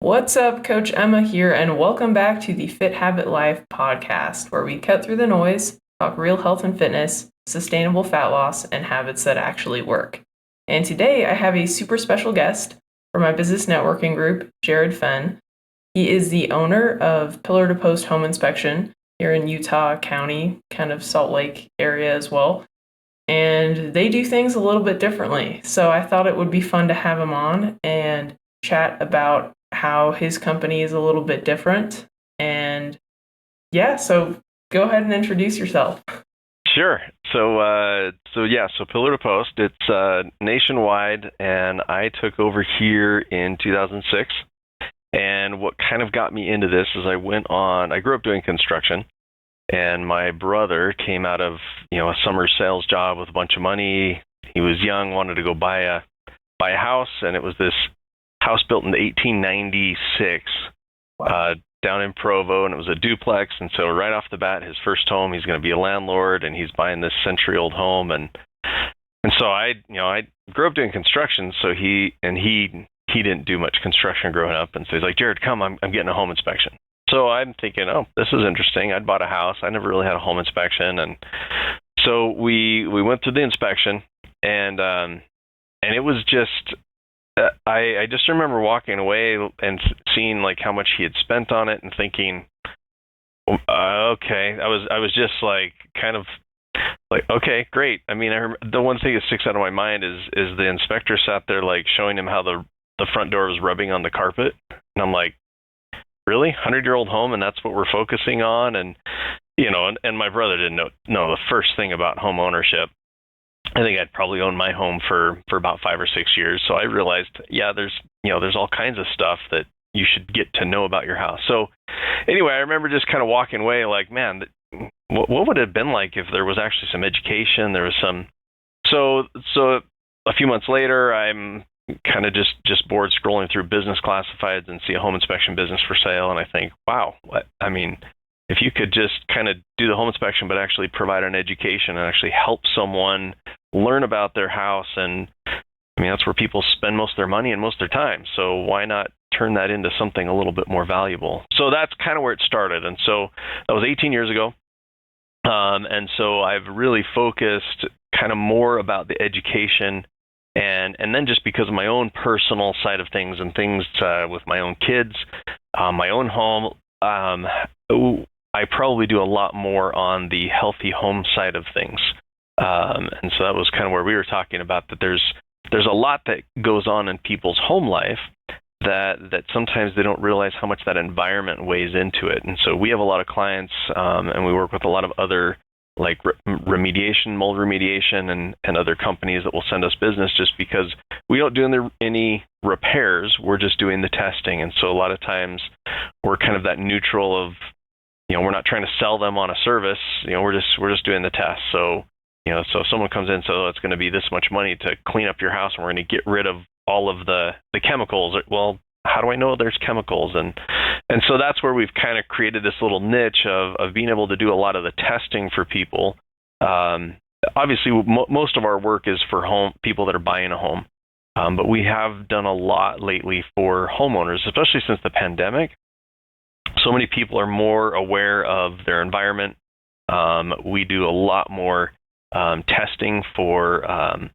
What's up, Coach Emma here, and welcome back to the Fit Habit Life podcast, where we cut through the noise, talk real health and fitness, sustainable fat loss, and habits that actually work. And today I have a super special guest for my business networking group, Fenn. He is the owner of Pillar to Post Home Inspection here in Utah County, kind of Salt Lake area as well. And they do things a little bit differently. So I thought it would be fun to have him on and chat about how his company is a little bit different. And yeah, so go ahead and introduce yourself. Sure. So Pillar to Post, it's nationwide, and I took over here in 2006. And what kind of got me into this is I grew up doing construction, and my brother came out of, a summer sales job with a bunch of money. He was young, wanted to go buy a house, and it was this house built in 1896. Wow. Down in Provo, and it was a duplex. And so right off the bat, his first home, he's going to be a landlord, and he's buying this century-old home. And so I grew up doing construction. So he didn't do much construction growing up, and so he's like, Jared, come, I'm getting a home inspection. So I'm thinking, oh, this is interesting. I'd bought a house. I never really had a home inspection, and so we went through the inspection, and it was just. I just remember walking away and seeing like how much he had spent on it and thinking, okay, I was just like kind of like, okay, great. I mean, the one thing that sticks out of my mind is the inspector sat there like showing him how the front door was rubbing on the carpet, and I'm like, really, 100-year-old home, and that's what we're focusing on, and and my brother didn't know the first thing about home ownership. I think I'd probably owned my home for about 5 or 6 years. So I realized, there's all kinds of stuff that you should get to know about your house. So anyway, I remember just kind of walking away like, man, what would it have been like if there was actually some education? There was some. So a few months later, I'm kind of just bored scrolling through business classifieds and see a home inspection business for sale. And I think, wow, if you could just kind of do the home inspection, but actually provide an education and actually help someone learn about their house. And that's where people spend most of their money and most of their time. So why not turn that into something a little bit more valuable? So that's kind of where it started. And so that was 18 years ago. And so I've really focused kind of more about the education and then just because of my own personal side of things and things with my own kids, my own home, I probably do a lot more on the healthy home side of things. And so that was kind of where we were talking about that there's a lot that goes on in people's home life that sometimes they don't realize how much that environment weighs into it. And so we have a lot of clients, and we work with a lot of other like remediation, mold remediation, and other companies that will send us business just because we don't do any repairs. We're just doing the testing. And so a lot of times we're kind of that neutral of, we're not trying to sell them on a service. We're just doing the test. So, so if someone comes in and says, oh, it's going to be this much money to clean up your house and we're going to get rid of all of the chemicals. Well, how do I know there's chemicals? And so that's where we've kind of created this little niche of being able to do a lot of the testing for people. Obviously, most of our work is for people that are buying a home. But we have done a lot lately for homeowners, especially since the pandemic. So many people are more aware of their environment. We do a lot more testing for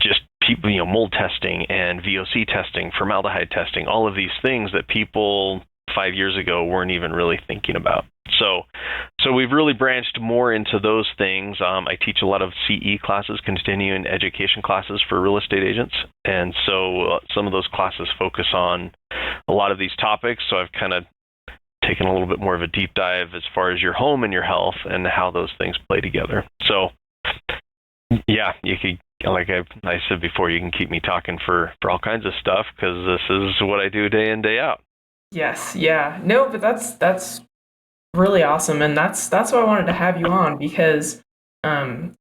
just people, mold testing and VOC testing, formaldehyde testing, all of these things that people 5 years ago weren't even really thinking about. So we've really branched more into those things. I teach a lot of CE classes, continuing education classes for real estate agents. And so some of those classes focus on a lot of these topics. So I've kind of taken a little bit more of a deep dive as far as your home and your health and how those things play together. So yeah, you could, like I said before, you can keep me talking for all kinds of stuff because this is what I do day in, day out. Yes, yeah. No, but that's really awesome. And that's why I wanted to have you on because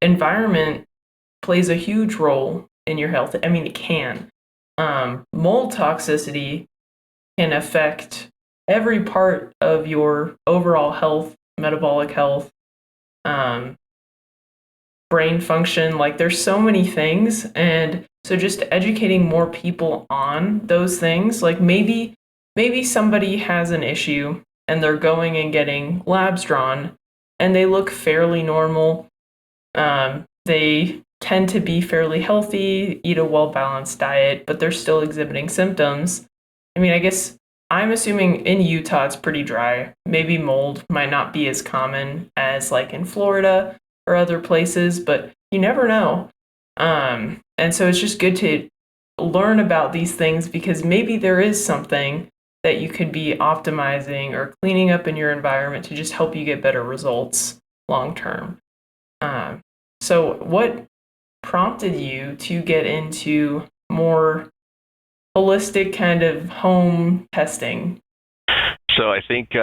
environment plays a huge role in your health. I mean, it can. Mold toxicity can affect every part of your overall health, metabolic health, brain function. Like there's so many things. And So just educating more people on those things, like maybe somebody has an issue and they're going and getting labs drawn and they look fairly normal. They tend to be fairly healthy, eat a well balanced diet, but they're still exhibiting symptoms. I mean, I guess I'm assuming in Utah it's pretty dry. Maybe mold might not be as common as like in Florida or other places, but you never know. And so it's just good to learn about these things because maybe there is something that you could be optimizing or cleaning up in your environment to just help you get better results long term. Um, so, what prompted you to get into more holistic kind of home testing? So I think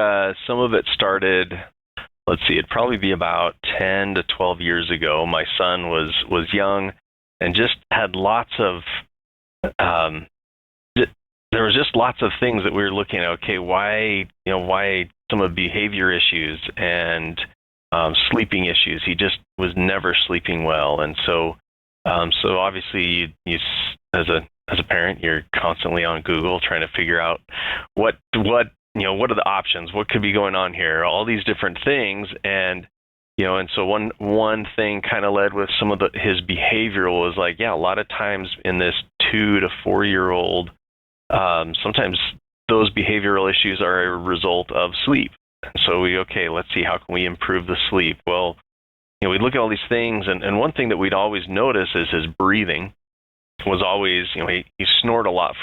some of it started. Let's see, it'd probably be about 10 to 12 years ago. My son was young and just had lots of um, there was just lots of things that we were looking at. Okay, why some of behavior issues and sleeping issues. He just was never sleeping well, and so obviously as a parent, you're constantly on Google trying to figure out what are the options, what could be going on here, all these different things, and so one thing kind of led with some of his behavioral was like, yeah, a lot of times in this 2 to 4 year old, sometimes those behavioral issues are a result of sleep. So let's see, how can we improve the sleep? Well, we look at all these things, and one thing that we'd always notice is his breathing was always, he snored a lot.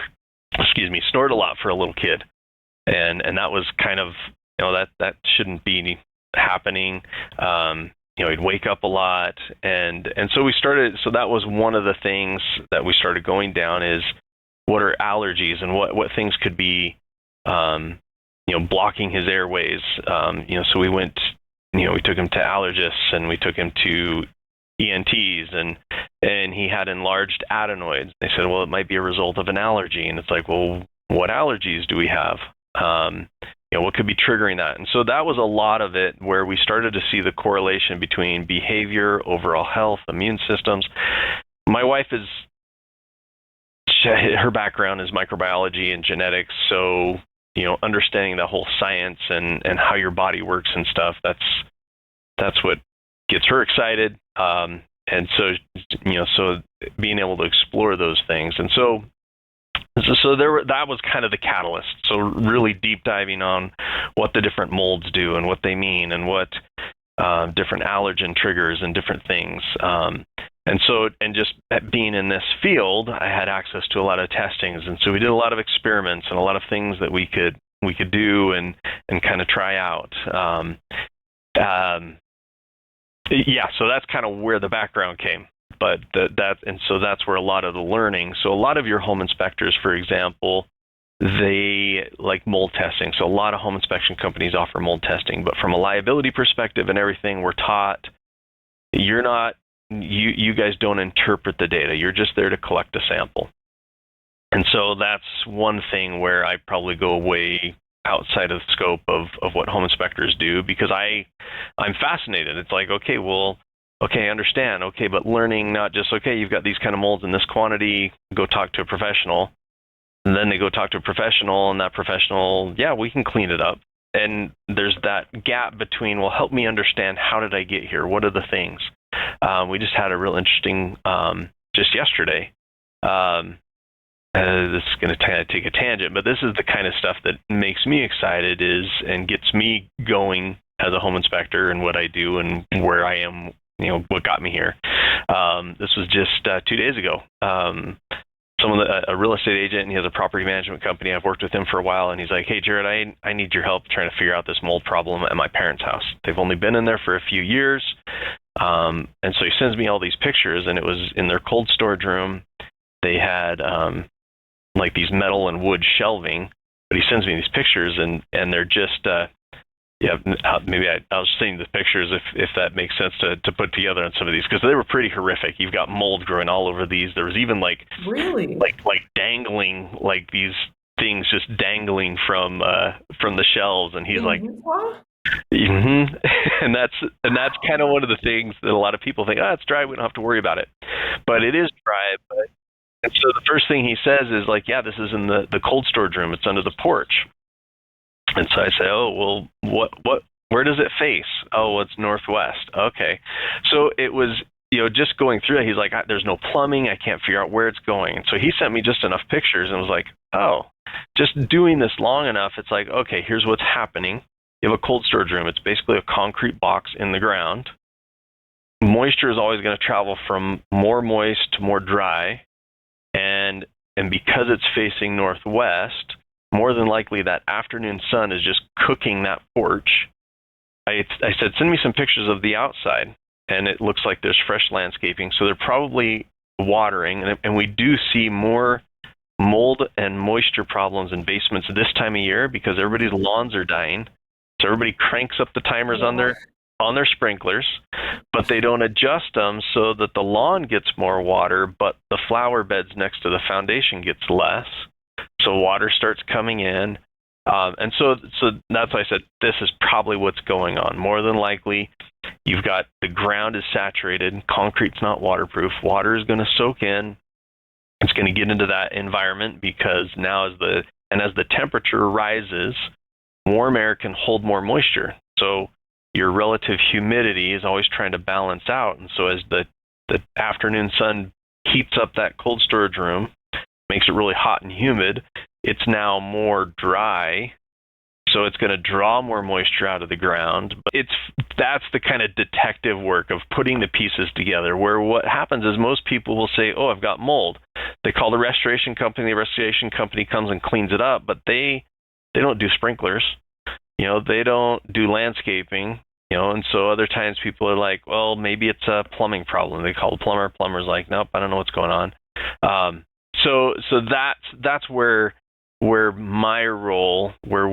Snored a lot for a little kid, and that was kind of, that shouldn't be happening. He'd wake up a lot, and so we started. So that was one of the things that we started going down is what are allergies and what things could be, blocking his airways. So we went, we took him to allergists and we took him to ENTs, and he had enlarged adenoids. They said, well, it might be a result of an allergy, and it's like, well, what allergies do we have? What could be triggering that? And so that was a lot of it where we started to see the correlation between behavior, overall health, immune systems. My wife her background is microbiology and genetics, so understanding the whole science and how your body works and stuff, that's what gets her excited. And so being able to explore those things, and so that was kind of the catalyst. So really deep diving on what the different molds do and what they mean and what different allergen triggers and different things. And just being in this field, I had access to a lot of testings, and so we did a lot of experiments and a lot of things that we could do and kind of try out. Yeah, so that's kind of where the background came. But so that's where a lot of the learning. So a lot of your home inspectors, for example, they like mold testing. So a lot of home inspection companies offer mold testing, but from a liability perspective and everything, we're taught you guys don't interpret the data. You're just there to collect a sample. And so that's one thing where I probably go way outside of the scope of what home inspectors do, because I'm fascinated. It's like, okay, I understand. Okay, but learning not just, okay, you've got these kind of molds in this quantity, go talk to a professional. And then they go talk to a professional, and that professional, yeah, we can clean it up. And there's that gap between, well, help me understand, how did I get here? What are the things? We just had a real interesting, just yesterday. This is going to kind of take a tangent, but this is the kind of stuff that makes me excited and gets me going as a home inspector and what I do and where I am, what got me here. This was just 2 days ago. A real estate agent, and he has a property management company. I've worked with him for a while, and he's like, hey, Jared, I need your help trying to figure out this mold problem at my parents' house. They've only been in there for a few years. And so he sends me all these pictures, and it was in their cold storage room. They had like these metal and wood shelving, but he sends me these pictures, and they're just maybe I'll just send you the pictures if that makes sense to put together on some of these, because they were pretty horrific. You've got mold growing all over these. There was even Really, like dangling, like these things just dangling from the shelves, and he's in like, Utah? mm-hmm. and that's kind of one of the things that a lot of people think, it's dry, we don't have to worry about it, but it is dry. And so the first thing he says is like, yeah, this is in the cold storage room. It's under the porch. And so I say, oh, well, where does it face? Oh, well, it's northwest. Okay. So it was, just going through it, he's like, there's no plumbing. I can't figure out where it's going. And so he sent me just enough pictures and was like, oh, just doing this long enough, it's like, okay, here's what's happening. You have a cold storage room. It's basically a concrete box in the ground. Moisture is always going to travel from more moist to more dry. And because it's facing northwest, more than likely that afternoon sun is just cooking that porch. I said, send me some pictures of the outside. And it looks like there's fresh landscaping. So they're probably watering. And we do see more mold and moisture problems in basements this time of year because everybody's lawns are dying. So everybody cranks up the timers on their sprinklers, but they don't adjust them so that the lawn gets more water, but the flower beds next to the foundation gets less. So water starts coming in. And so that's why I said this is probably what's going on. More than likely, you've got the ground is saturated. Concrete's not waterproof. Water is going to soak in. It's going to get into that environment because now as the temperature rises, warm air can hold more moisture. So your relative humidity is always trying to balance out. And so as the afternoon sun heats up that cold storage room, makes it really hot and humid, it's now more dry. So it's going to draw more moisture out of the ground. But that's the kind of detective work of putting the pieces together, where what happens is most people will say, oh, I've got mold. They call the restoration company comes and cleans it up, but they don't do sprinklers. They don't do landscaping, and so other times people are like, well, maybe it's a plumbing problem. They call the plumber. Plumber's like, nope, I don't know what's going on. So that's where my role, where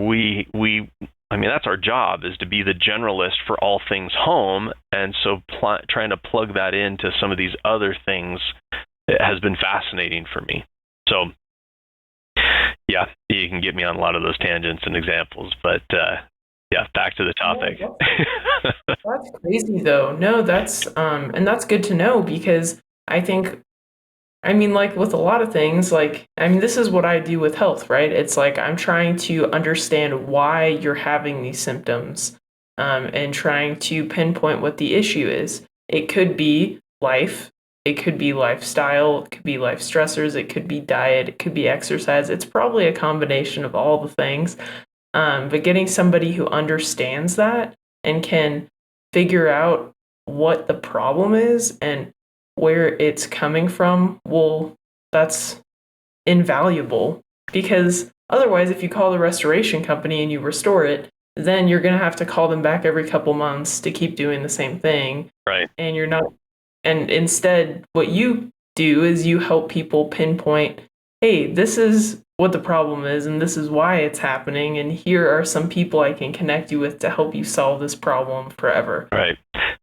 that's our job, is to be the generalist for all things home. And so trying to plug that into some of these other things has been fascinating for me. So yeah, you can get me on a lot of those tangents and examples, but yeah, back to the topic. That's crazy though. No, that's and that's good to know because I think like with a lot of things, this is what I do with health, right? It's like I'm trying to understand why you're having these symptoms, and trying to pinpoint what the issue is. It could be life, it could be lifestyle, it could be life stressors, it could be diet, it could be exercise. It's probably a combination of all the things. But getting somebody who understands that and can figure out what the problem is and where it's coming from, well, that's invaluable. Because otherwise, if you call the restoration company and you restore it, then you're going to have to call them back every couple months to keep doing the same thing. Right. And you're not, and instead, what you do is you help people pinpoint, hey, this is what the problem is, and this is why it's happening, and here are some people I can connect you with to help you solve this problem forever. Right.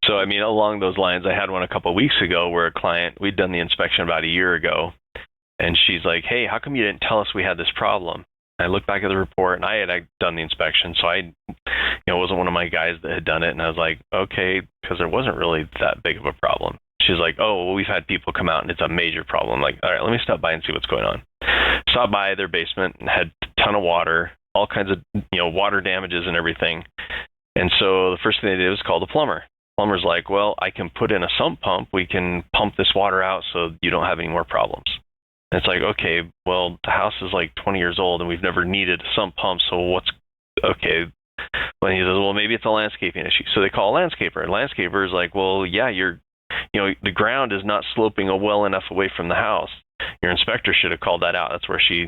So, along those lines, I had one a couple of weeks ago where a client, we'd done the inspection about a year ago, and she's like, hey, how come you didn't tell us we had this problem? And I looked back at the report, and I had done the inspection, so I wasn't one of my guys that had done it, and I was like, okay, because there wasn't really that big of a problem. She's like, oh, well, we've had people come out, and it's a major problem. I'm like, all right, let me stop by and see what's going on. Stopped by their basement and had a ton of water, all kinds of water damages and everything. And so the first thing they did was call the plumber. Plumber's like, well, I can put in a sump pump. We can pump this water out so you don't have any more problems. And it's like, okay, well, the house is like 20 years old and we've never needed a sump pump. So what's okay? Well, he says, well, maybe it's a landscaping issue. So they call a landscaper. And landscaper is like, well, yeah, the ground is not sloping well enough away from the house. Your inspector should have called that out. That's where she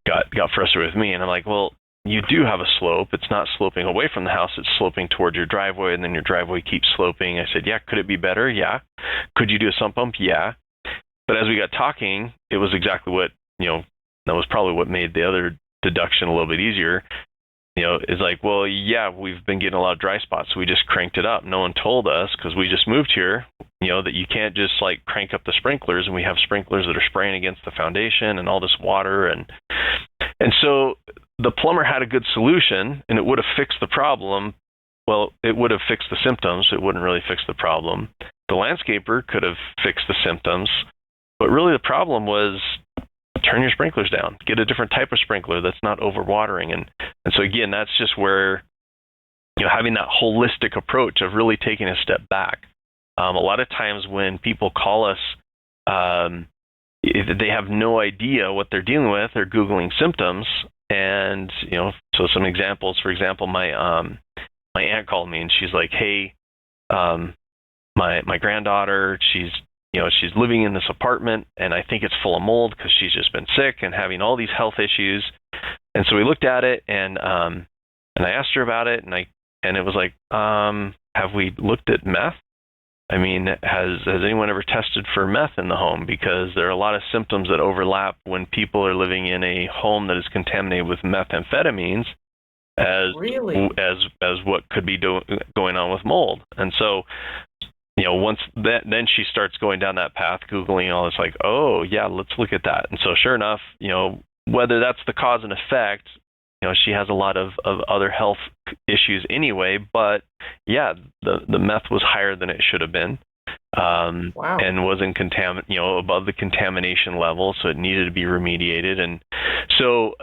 got frustrated with me. And I'm like, well, you do have a slope. It's not sloping away from the house. It's sloping towards your driveway, and then your driveway keeps sloping. I said, yeah, could it be better? Yeah. Could you do a sump pump? Yeah. But as we got talking, it was exactly what, that was probably what made the other deduction a little bit easier. It's like, well, yeah, we've been getting a lot of dry spots, so we just cranked it up. No one told us because we just moved here, that you can't just like crank up the sprinklers, and we have sprinklers that are spraying against the foundation and all this water. And so the plumber had a good solution, and it would have fixed the problem. Well, it would have fixed the symptoms. It wouldn't really fix the problem. The landscaper could have fixed the symptoms, But really the problem was turn your sprinklers down, get a different type of sprinkler that's not overwatering. And so again, that's just where, having that holistic approach of really taking a step back. A lot of times when people call us, they have no idea what they're dealing with. They're Googling symptoms. And, so some examples, for example, my aunt called me and she's like, hey, my granddaughter, she's living in this apartment and I think it's full of mold because she's just been sick and having all these health issues. And so we looked at it and I asked her about it and it was like, have we looked at meth? I mean, has anyone ever tested for meth in the home? Because there are a lot of symptoms that overlap when people are living in a home that is contaminated with methamphetamines as what could be going on with mold. And so, once then she starts going down that path, Googling all this, like, oh yeah, let's look at that. And so sure enough, whether that's the cause and effect, she has a lot of other health issues anyway, but yeah, the meth was higher than it should have been. Wow. And wasn't above the contamination level, so it needed to be remediated. And so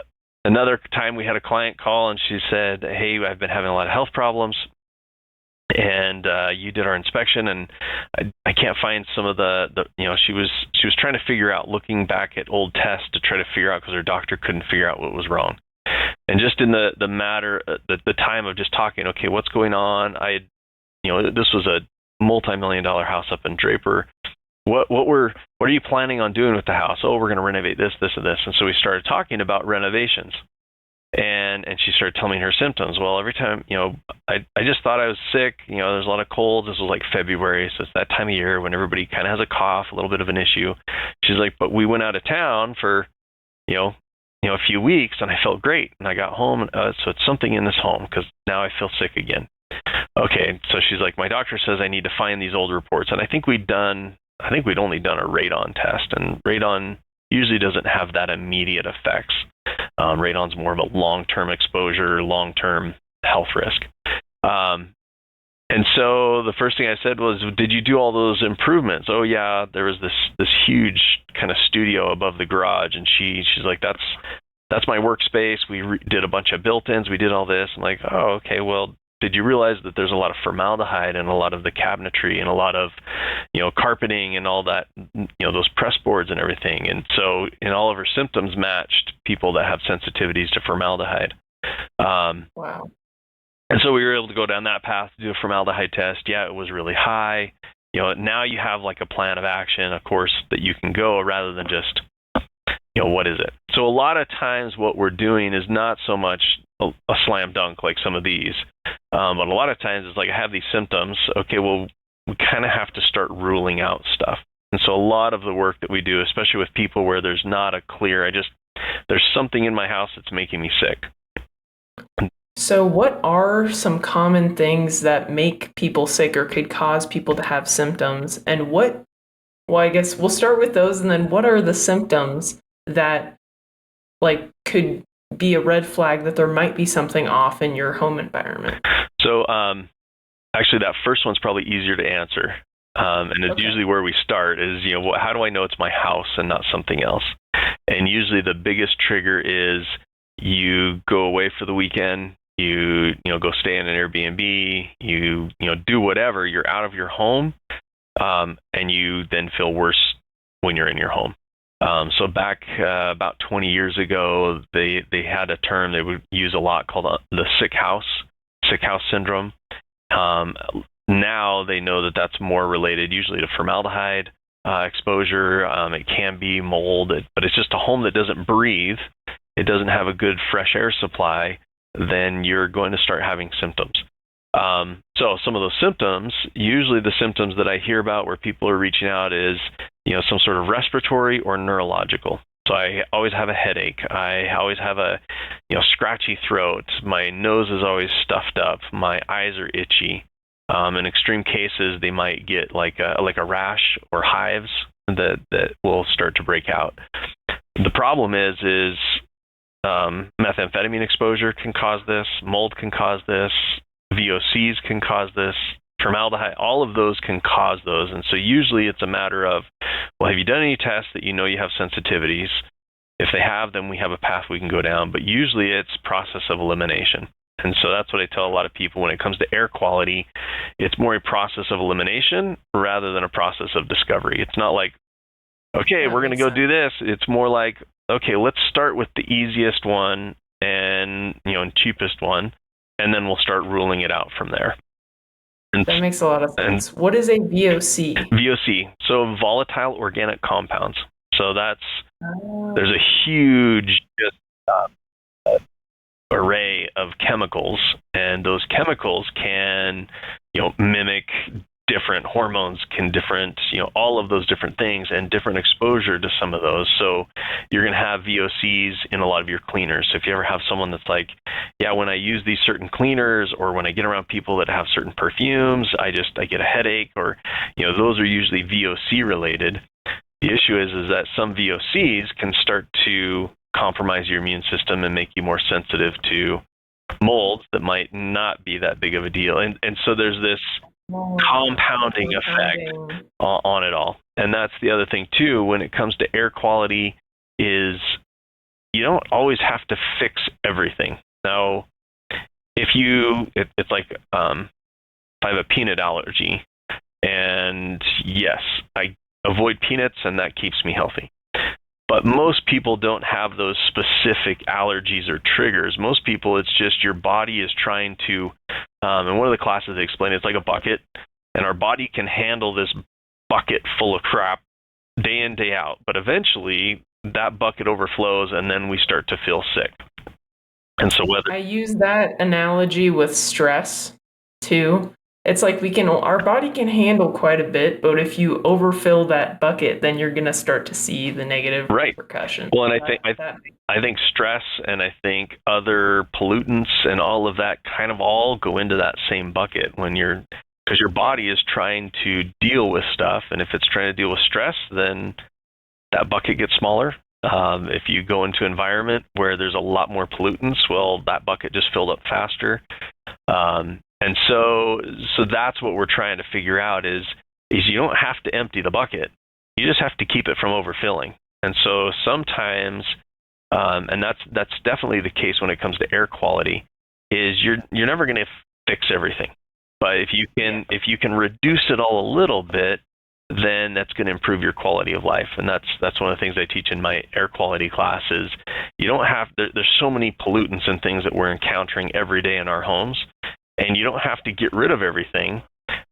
another time we had a client call and she said, hey, I've been having a lot of health problems. And you did our inspection, and I can't find some of the she was trying to figure out, looking back at old tests to try to figure out, because her doctor couldn't figure out what was wrong. And just in the matter, the time of just talking, okay, what's going on? This was a multi-million-dollar house up in Draper. What are you planning on doing with the house? Oh, we're going to renovate this, this, and this. And so we started talking about renovations. And she started telling me her symptoms. Well, every time, I just thought I was sick. There's a lot of colds. This was like February, so it's that time of year when everybody kind of has a cough, a little bit of an issue. She's like, but we went out of town for, a few weeks, and I felt great. And I got home, and so it's something in this home because now I feel sick again. Okay, so she's like, my doctor says I need to find these old reports, and I think we'd only done a radon test, and radon usually doesn't have that immediate effects. Radon's more of a long-term exposure, long-term health risk. And so the first thing I said was, did you do all those improvements? Oh yeah, there was this huge kind of studio above the garage, and she's like, that's my workspace. We did a bunch of built-ins. We did all this. I'm like, oh, okay, well, did you realize that there's a lot of formaldehyde in a lot of the cabinetry and a lot of, carpeting and all that, those press boards and everything. And so, all of her symptoms matched people that have sensitivities to formaldehyde. Wow. And so we were able to go down that path to do a formaldehyde test. Yeah, it was really high. Now you have like a plan of action, of course, that you can go rather than just, what is it? So a lot of times what we're doing is not so much a slam dunk like some of these. But a lot of times it's like, I have these symptoms. Okay, well, we kind of have to start ruling out stuff. And so a lot of the work that we do, especially with people where there's not a clear, there's something in my house that's making me sick. So what are some common things that make people sick or could cause people to have symptoms? And I guess we'll start with those, and then what are the symptoms that could be a red flag that there might be something off in your home environment? So actually that first one's probably easier to answer. And it's usually where we start is, how do I know it's my house and not something else? And usually the biggest trigger is you go away for the weekend, you go stay in an Airbnb, you do whatever, you're out of your home, and you then feel worse when you're in your home. So back about 20 years ago, they had a term they would use a lot called the sick house syndrome. Now they know that that's more related usually to formaldehyde exposure. It can be mold, but it's just a home that doesn't breathe. It doesn't have a good fresh air supply. Then you're going to start having symptoms. So some of those symptoms, usually the symptoms that I hear about where people are reaching out is, some sort of respiratory or neurological. So I always have a headache. I always have a, scratchy throat. My nose is always stuffed up. My eyes are itchy. In extreme cases, they might get like a rash or hives that will start to break out. The problem is methamphetamine exposure can cause this. Mold can cause this. VOCs can cause this. formaldehyde, all of those can cause those. And so usually it's a matter of, well, have you done any tests that you know you have sensitivities? If they have, then we have a path we can go down. But usually it's process of elimination. And so that's what I tell a lot of people when it comes to air quality. It's more a process of elimination rather than a process of discovery. It's not like, okay, we're going to go do this. It's more like, okay, let's start with the easiest one and cheapest one, and then we'll start ruling it out from there. And that makes a lot of sense. What is a VOC? VOC, so volatile organic compounds. So there's a huge array of chemicals, and those chemicals can mimic different hormones, all of those different things, and different exposure to some of those. So you're going to have VOCs in a lot of your cleaners. So if you ever have someone that's like, yeah, when I use these certain cleaners, or when I get around people that have certain perfumes, I get a headache, or those are usually VOC related. The issue is that some VOCs can start to compromise your immune system and make you more sensitive to molds that might not be that big of a deal. And so there's this compounding effect on it all. And that's the other thing too, when it comes to air quality, is you don't always have to fix everything. Now, it's like if I have a peanut allergy, and yes, I avoid peanuts and that keeps me healthy. But most people don't have those specific allergies or triggers. Most people, it's just your body is trying to, and one of the classes they explain, it's like a bucket, and our body can handle this bucket full of crap day in, day out. But eventually that bucket overflows and then we start to feel sick. And so I use that analogy with stress too. It's like our body can handle quite a bit, but if you overfill that bucket, then you're going to start to see the negative repercussions. Well, and I think stress and I think other pollutants and all of that kind of all go into that same bucket because your body is trying to deal with stuff. And if it's trying to deal with stress, then that bucket gets smaller. If you go into an environment where there's a lot more pollutants, well, that bucket just filled up faster. And so that's what we're trying to figure out is you don't have to empty the bucket. You just have to keep it from overfilling. And so sometimes, and that's definitely the case when it comes to air quality, is you're never going to fix everything. But if you can reduce it all a little bit, then that's going to improve your quality of life. And that's one of the things I teach in my air quality classes. You don't have there's so many pollutants and things that we're encountering every day in our homes. And you don't have to get rid of everything,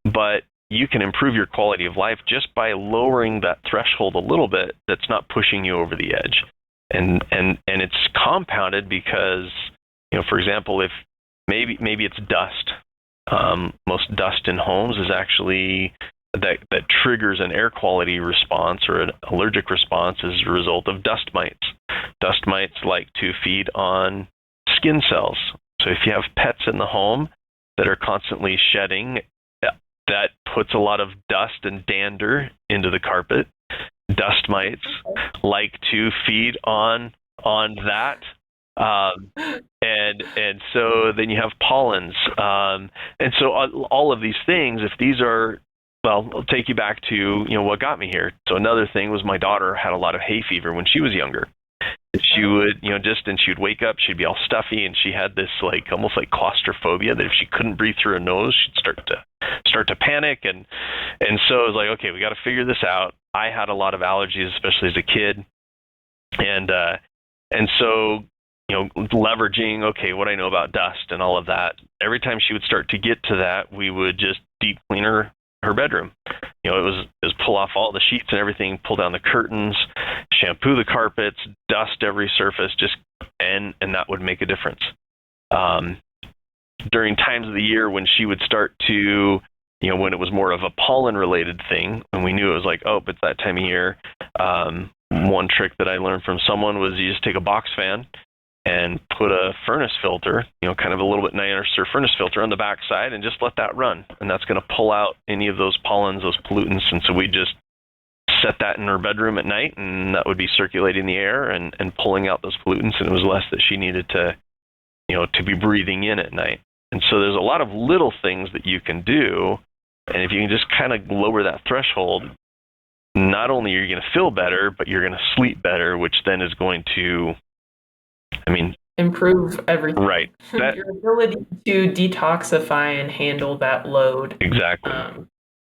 but you can improve your quality of life just by lowering that threshold a little bit that's not pushing you over the edge. And it's compounded because, for example, if maybe it's dust. Most dust in homes is actually that triggers an air quality response or an allergic response as a result of dust mites. Dust mites like to feed on skin cells. So if you have pets in the home that are constantly shedding, that puts a lot of dust and dander into the carpet. Dust mites like to feed on that, and so then you have pollens, and so all of these things. If these are, well, I'll take you back to what got me here. So another thing was my daughter had a lot of hay fever when she was younger. She would, and she would wake up, she'd be all stuffy, and she had this almost like claustrophobia that if she couldn't breathe through her nose, she'd start to panic, and so it was like, okay, we got to figure this out. I had a lot of allergies, especially as a kid, and so leveraging, okay, what I know about dust and all of that. Every time she would start to get to that, we would just deep clean her bedroom. It was pull off all the sheets and everything, pull down the curtains, shampoo the carpets, dust every surface, and that would make a difference. During times of the year when she would start to, when it was more of a pollen related thing, and we knew it was like, oh, it's that time of year. One trick that I learned from someone was you just take a box fan and put a furnace filter, kind of a little bit nicer furnace filter on the backside, and just let that run. And that's going to pull out any of those pollens, those pollutants. And so we just set that in her bedroom at night, and that would be circulating the air and pulling out those pollutants. And it was less that she needed to be breathing in at night. And so there's a lot of little things that you can do And if you can just kind of lower that threshold, not only are you going to feel better, but you're going to sleep better, which then is going to, improve everything. Right. Your ability to detoxify and handle that load. Exactly.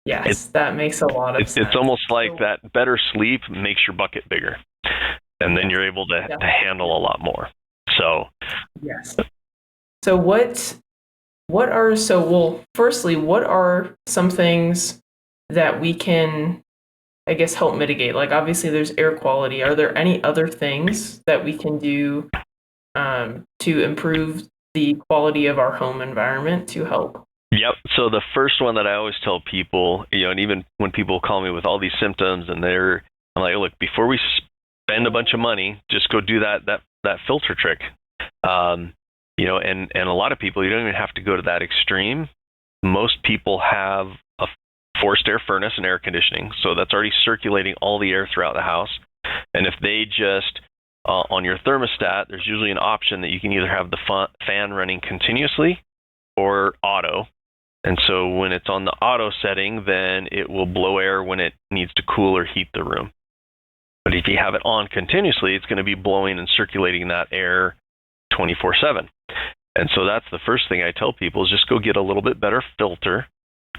Yes, that makes a lot of sense. It's almost like that better sleep makes your bucket bigger, and then you're able to handle a lot more. So yes. So firstly, what are some things that we can, I guess, help mitigate? Like, obviously there's air quality. Are there any other things that we can do to improve the quality of our home environment to help? Yep. So the first one that I always tell people, and even when people call me with all these symptoms, I'm like, look, before we spend a bunch of money, just go do that filter trick. And a lot of people, you don't even have to go to that extreme. Most people have a forced air furnace and air conditioning, so that's already circulating all the air throughout the house. And if they just on your thermostat, there's usually an option that you can either have the fan running continuously or auto. And so when it's on the auto setting, then it will blow air when it needs to cool or heat the room. But if you have it on continuously, it's going to be blowing and circulating that air 24/7. And so that's the first thing I tell people is just go get a little bit better filter,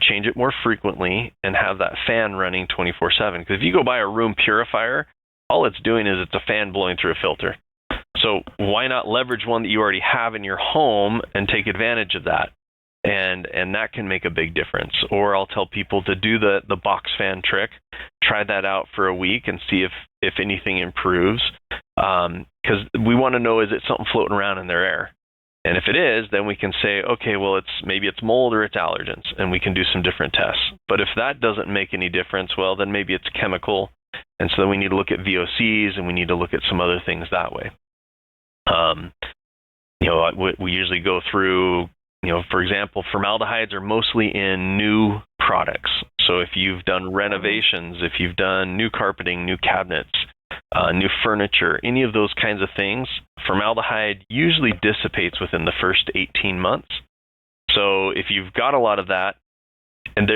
change it more frequently, and have that fan running 24/7. Because if you go buy a room purifier, all it's doing is it's a fan blowing through a filter. So why not leverage one that you already have in your home and take advantage of that? And that can make a big difference. Or I'll tell people to do the box fan trick, try that out for a week and see if anything improves. Because we want to know, is it something floating around in their air? And if it is, then we can say, okay, well, maybe it's mold or it's allergens, and we can do some different tests. But if that doesn't make any difference, well, then maybe it's chemical. And so then we need to look at VOCs, and we need to look at some other things that way. We usually go through, for example, formaldehydes are mostly in new products. So if you've done renovations, if you've done new carpeting, new cabinets, new furniture, any of those kinds of things, formaldehyde usually dissipates within the first 18 months. So if you've got a lot of that, and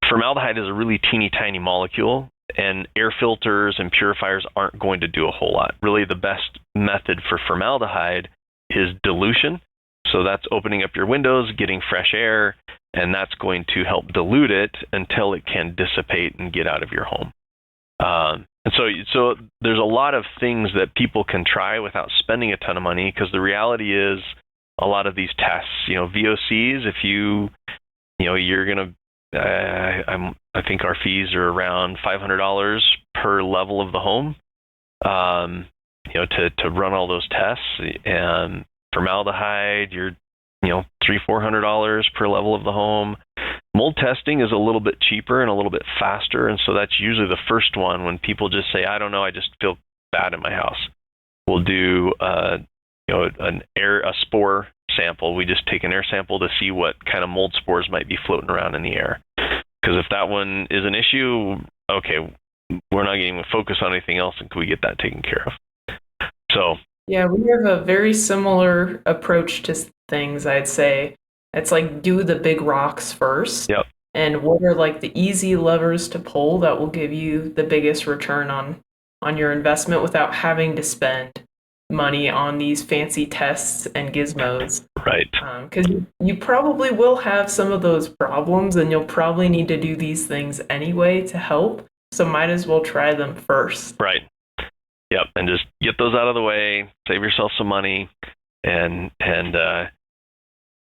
formaldehyde is a really teeny tiny molecule, and air filters and purifiers aren't going to do a whole lot. Really, the best method for formaldehyde is dilution. So that's opening up your windows, getting fresh air, and that's going to help dilute it until it can dissipate and get out of your home. And so there's a lot of things that people can try without spending a ton of money, because the reality is a lot of these tests, VOCs, if you're going to, I think our fees are around $500 per level of the home, to run all those tests. And formaldehyde, you're, $300-400 per level of the home. Mold testing is a little bit cheaper and a little bit faster, and so that's usually the first one when people just say, I don't know, I just feel bad in my house. We'll do a spore sample. We just take an air sample to see what kind of mold spores might be floating around in the air. Because if that one is an issue, okay, we're not going to focus on anything else, and can we get that taken care of? So yeah, we have a very similar approach to things, I'd say. It's like do the big rocks first. Yep. And what are like the easy levers to pull that will give you the biggest return on your investment without having to spend money on these fancy tests and gizmos. Right. Because you probably will have some of those problems, and you'll probably need to do these things anyway to help. So might as well try them first. Right. Yep. And just get those out of the way, save yourself some money, and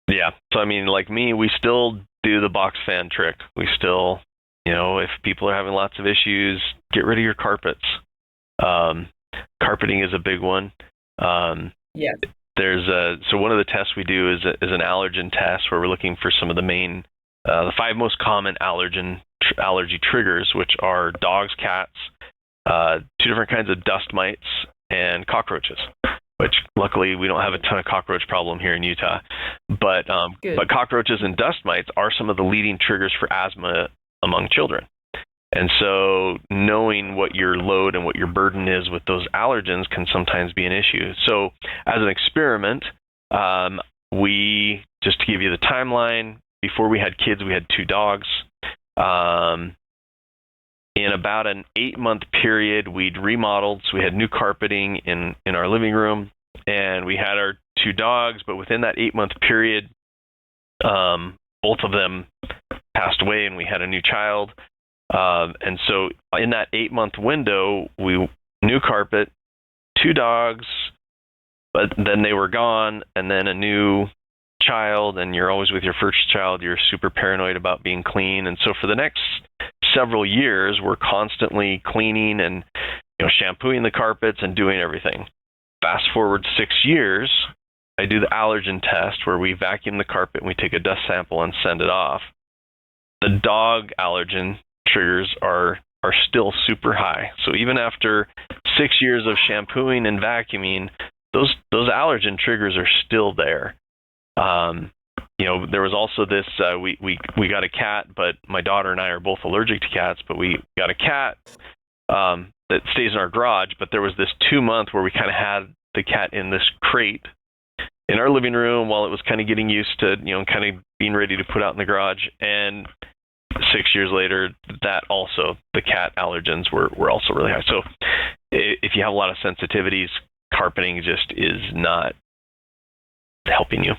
yeah. So, like me, we still do the box fan trick. We still, if people are having lots of issues, get rid of your carpets. Carpeting is a big one. Yeah. So one of the tests we do is an allergen test where we're looking for some of the 5 most common allergy triggers, which are dogs, cats, 2 different kinds of dust mites, and cockroaches. Which luckily we don't have a ton of cockroach problem here in Utah, but cockroaches and dust mites are some of the leading triggers for asthma among children. And so knowing what your load and what your burden is with those allergens can sometimes be an issue. So as an experiment, we, just to give you the timeline, before we had kids, we had 2 dogs. In about an 8-month period, we'd remodeled, so we had new carpeting in our living room, and we had our 2 dogs. But within that 8-month period, both of them passed away, and we had a new child. And so in that 8-month window, we new carpet, 2 dogs, but then they were gone, and then a new child, and you're always with your first child, you're super paranoid about being clean. And so for the next several years, we're constantly cleaning and shampooing the carpets and doing everything. Fast forward 6 years, I do the allergen test where we vacuum the carpet and we take a dust sample and send it off. The dog allergen triggers are still super high. So even after 6 years of shampooing and vacuuming, those allergen triggers are still there. There was also this, we got a cat, but my daughter and I are both allergic to cats, but we got a cat that stays in our garage. But there was this 2-month where we kind of had the cat in this crate in our living room while it was kind of getting used to, kind of being ready to put out in the garage. And 6 years later, the cat allergens were also really high. So if you have a lot of sensitivities, carpeting just is not helping you.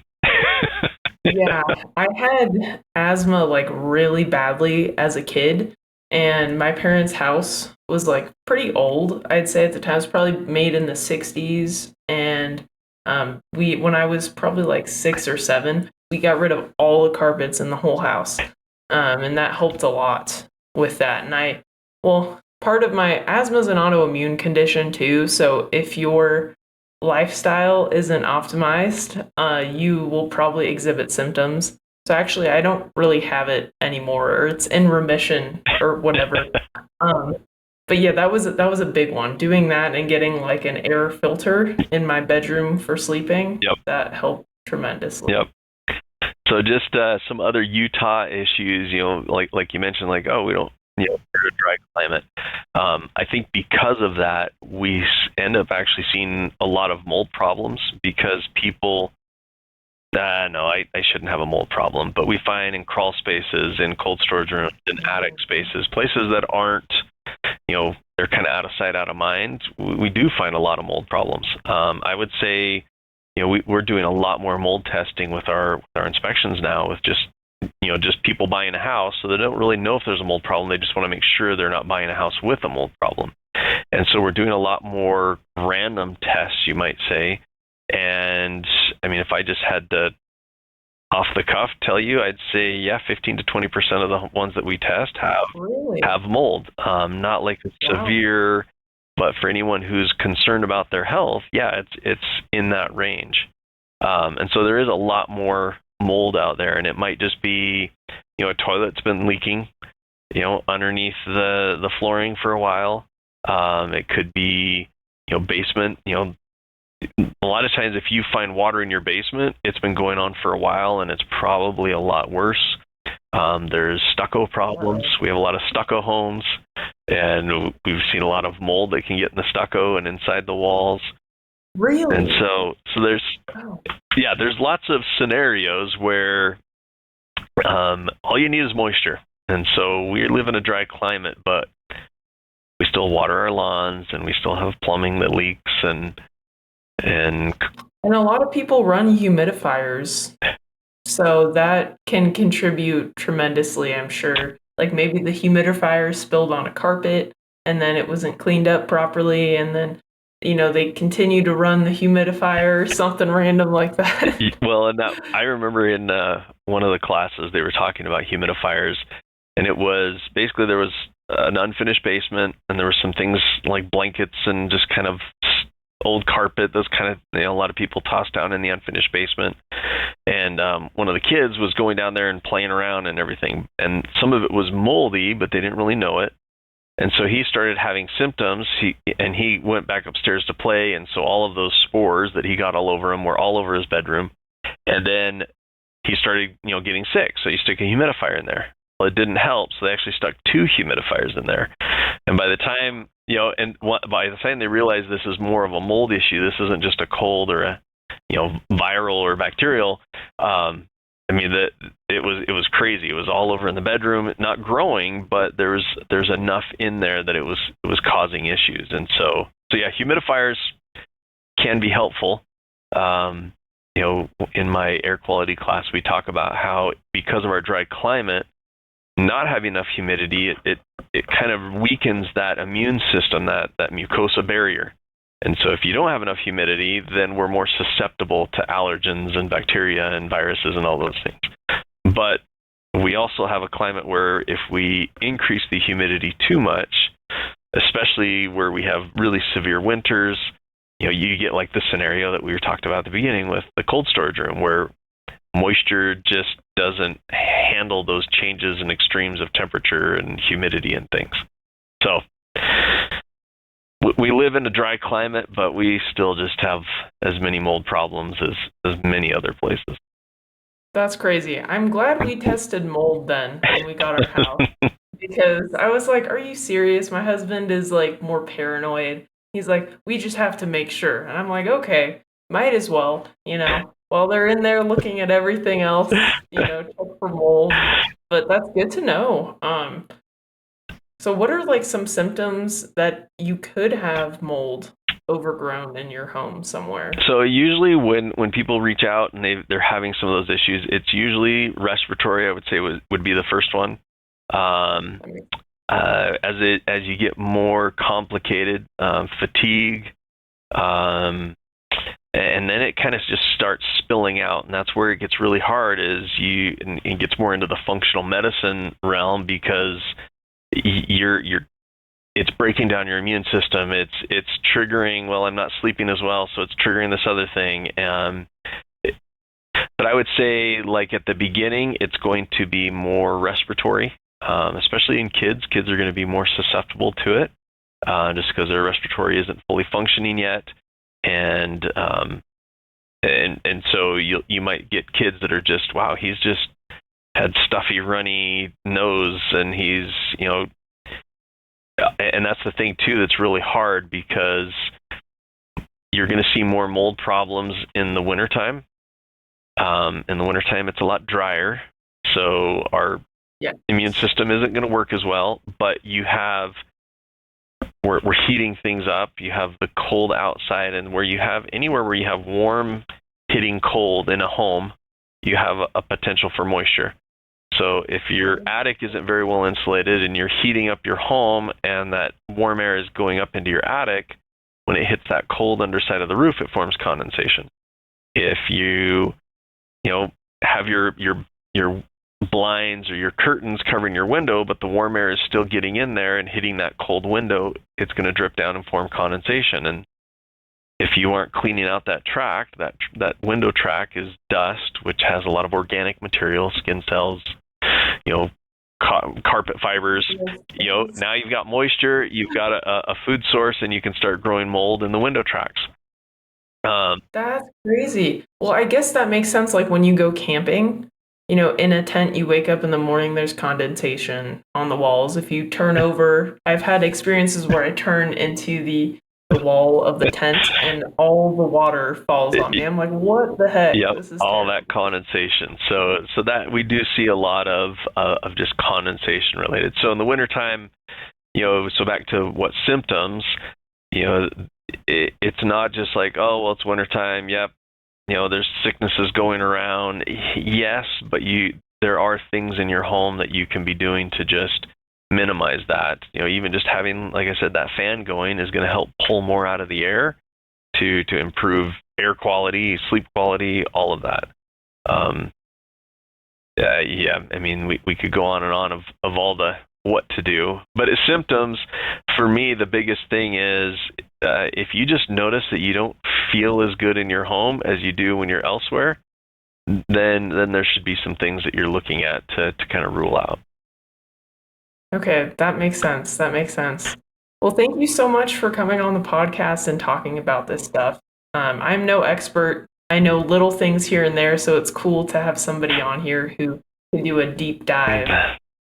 Yeah, I had asthma like really badly as a kid, and my parents' house was like pretty old. I'd say at the time it was probably made in the 60s, and when I was probably like 6 or 7, we got rid of all the carpets in the whole house, and that helped a lot with that. And part of my asthma is an autoimmune condition too, so if your lifestyle isn't optimized, you will probably exhibit symptoms. So actually, I don't really have it anymore, or it's in remission or whatever. But yeah, that was a big one. Doing that and getting like an air filter in my bedroom for sleeping, Yep. that helped tremendously. Yep. So just some other Utah issues, like you mentioned, like, we don't, we're a dry climate. I think because of that, we end up actually seeing a lot of mold problems because people, no, I shouldn't have a mold problem, but we find in crawl spaces, in cold storage rooms, in attic spaces, places that aren't, they're kind of out of sight, out of mind, we do find a lot of mold problems. I would say, we're doing a lot more mold testing with our inspections now, with just people buying a house, so they don't really know if there's a mold problem. They just want to make sure they're not buying a house with a mold problem. And so we're doing a lot more random tests, you might say. And I mean, if I just had to off the cuff tell you, I'd say, 15 to 20% of the ones that we test have mold. Not like a severe, but for anyone who's concerned about their health, it's in that range. And so there is a lot more mold out there, and it might just be, a toilet's been leaking, underneath the flooring for a while. It could be, basement, a lot of times if you find water in your basement, it's been going on for a while and it's probably a lot worse. There's stucco problems. We have a lot of stucco homes, and we've seen a lot of mold that can get in the stucco and inside the walls. Really? And so there's lots of scenarios where all you need is moisture. And so we live in a dry climate, but we still water our lawns, and we still have plumbing that leaks, and a lot of people run humidifiers, so that can contribute tremendously, I'm sure. Like maybe the humidifier spilled on a carpet and then it wasn't cleaned up properly, and then they continue to run the humidifier or something random like that. Well, and that I remember in one of the classes they were talking about humidifiers, and it was basically there was an unfinished basement, and there were some things like blankets and just kind of old carpet, those kind of, a lot of people tossed down in the unfinished basement. And one of the kids was going down there and playing around and everything, and some of it was moldy, but they didn't really know it. And so he started having symptoms. He went back upstairs to play, and so all of those spores that he got all over him were all over his bedroom. And then he started, getting sick. So he stuck a humidifier in there. Well, it didn't help, so they actually stuck 2 humidifiers in there. And by the time, by the time they realized this is more of a mold issue, this isn't just a cold or a, viral or bacterial. I mean, it was crazy. It was all over in the bedroom, not growing, but there's enough in there that it was causing issues. And so yeah, humidifiers can be helpful. In my air quality class, we talk about how because of our dry climate, not having enough humidity, it kind of weakens that immune system, that mucosa barrier. And so if you don't have enough humidity, then we're more susceptible to allergens and bacteria and viruses and all those things. But we also have a climate where if we increase the humidity too much, especially where we have really severe winters, you get like the scenario that we were talked about at the beginning with the cold storage room, where moisture just doesn't handle those changes and extremes of temperature and humidity and things. So we live in a dry climate, but we still just have as many mold problems as many other places. That's crazy. I'm glad we tested mold then when we got our house because I was like, are you serious? My husband is like more paranoid. He's like, we just have to make sure. And I'm like, okay, might as well, while they're in there looking at everything else, check for mold. But that's good to know. So what are like some symptoms that you could have mold overgrown in your home somewhere? So usually when people reach out and they're having some of those issues, it's usually respiratory. I would say would be the first one. As you get more complicated, fatigue, and then it kind of just starts spilling out, and that's where it gets really hard. It gets more into the functional medicine realm, because it's breaking down your immune system. It's triggering. Well, I'm not sleeping as well, so it's triggering this other thing. But I would say, like at the beginning, it's going to be more respiratory, especially in kids. Kids are going to be more susceptible to it, just because their respiratory isn't fully functioning yet, and so you might get kids that are just, wow, he's just had stuffy, runny nose, and he's, and that's the thing too that's really hard, because you're going to see more mold problems in the wintertime. In the wintertime, it's a lot drier, so our immune system isn't going to work as well, but we're heating things up. You have the cold outside, and anywhere where you have warm hitting cold in a home, you have a potential for moisture. So if your attic isn't very well insulated and you're heating up your home and that warm air is going up into your attic, when it hits that cold underside of the roof, it forms condensation. If you have your blinds or your curtains covering your window, but the warm air is still getting in there and hitting that cold window, it's going to drip down and form condensation. And if you aren't cleaning out that track, that window track is dust, which has a lot of organic material, skin cells, carpet fibers. Now you've got moisture, you've got a food source, and you can start growing mold in the window tracks. That's crazy. Well, I guess that makes sense. Like when you go camping, in a tent, you wake up in the morning, there's condensation on the walls. If you turn over, I've had experiences where I turn into the wall of the tent and all the water falls on me. I'm like, what the heck? Yep, This is all terrible. that condensation. So that we do see a lot of just condensation related. So in the wintertime, so back to what symptoms, it's not just like, oh, well, it's wintertime. Yep. There's sicknesses going around. Yes, but there are things in your home that you can be doing to just minimize that. Even just having, like I said, that fan going is going to help pull more out of the air to improve air quality, sleep quality, all of that. I mean, we could go on and on of all the what to do. But as symptoms, for me, the biggest thing is if you just notice that you don't feel as good in your home as you do when you're elsewhere, then there should be some things that you're looking at to kind of rule out. Okay, that makes sense. That makes sense. Well, thank you so much for coming on the podcast and talking about this stuff. I'm no expert. I know little things here and there, so it's cool to have somebody on here who can do a deep dive.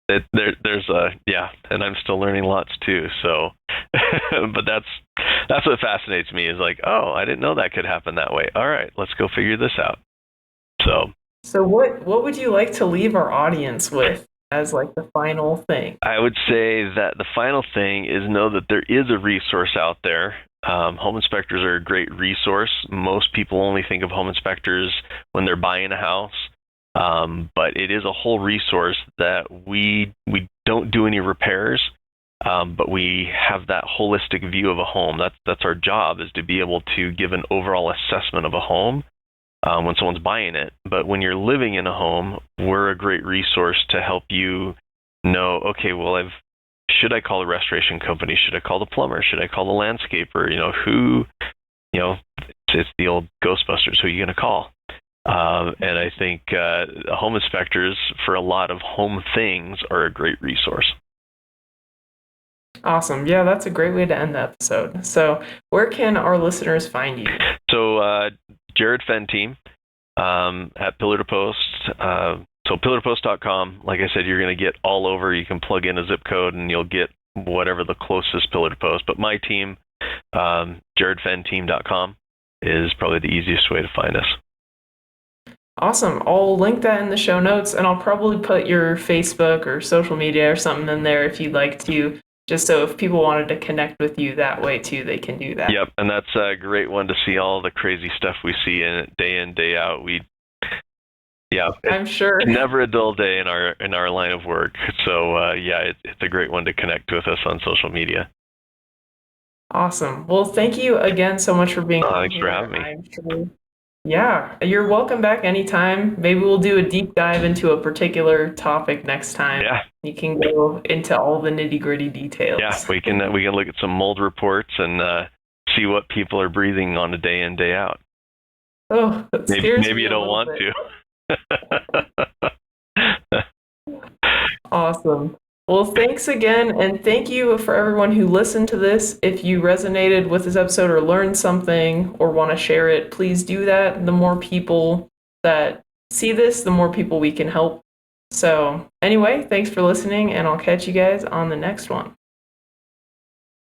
And I'm still learning lots too. So, but that's what fascinates me, is like, oh, I didn't know that could happen that way. All right, let's go figure this out. So So what would you like to leave our audience with as like the final thing? I would say that the final thing is know that there is a resource out there. Home inspectors are a great resource. Most people only think of home inspectors when they're buying a house, but it is a whole resource that we don't do any repairs, but we have that holistic view of a home. That's our job, is to be able to give an overall assessment of a home when someone's buying it. But when you're living in a home, we're a great resource to help you know, okay, well, should I call a restoration company? Should I call the plumber? Should I call the landscaper? Who, it's the old Ghostbusters. Who are you going to call? And I think home inspectors for a lot of home things are a great resource. Awesome. Yeah, that's a great way to end the episode. So where can our listeners find you? So Jared Fenn team at Pillar to Post. So pillartopost.com, like I said, you're going to get all over. You can plug in a zip code and you'll get whatever the closest Pillar to Post. But my team, jaredfennteam.com, is probably the easiest way to find us. Awesome. I'll link that in the show notes, and I'll probably put your Facebook or social media or something in there if you'd like to, just so if people wanted to connect with you that way too, they can do that. Yep, and that's a great one to see all the crazy stuff we see in, day out. I'm sure. Never a dull day in our line of work. So it's a great one to connect with us on social media. Awesome. Well, thank you again so much for being on. Thanks for having me. I'm sure. Yeah, you're welcome back anytime. Maybe we'll do a deep dive into a particular topic next time. Yeah. You can go into all the nitty-gritty details. Yeah, we can look at some mold reports and see what people are breathing on a day in, day out. Oh, maybe you don't want to. Awesome. Well, thanks again, and thank you for everyone who listened to this. If you resonated with this episode or learned something or want to share it, please do that. The more people that see this, the more people we can help. So anyway, thanks for listening, and I'll catch you guys on the next one.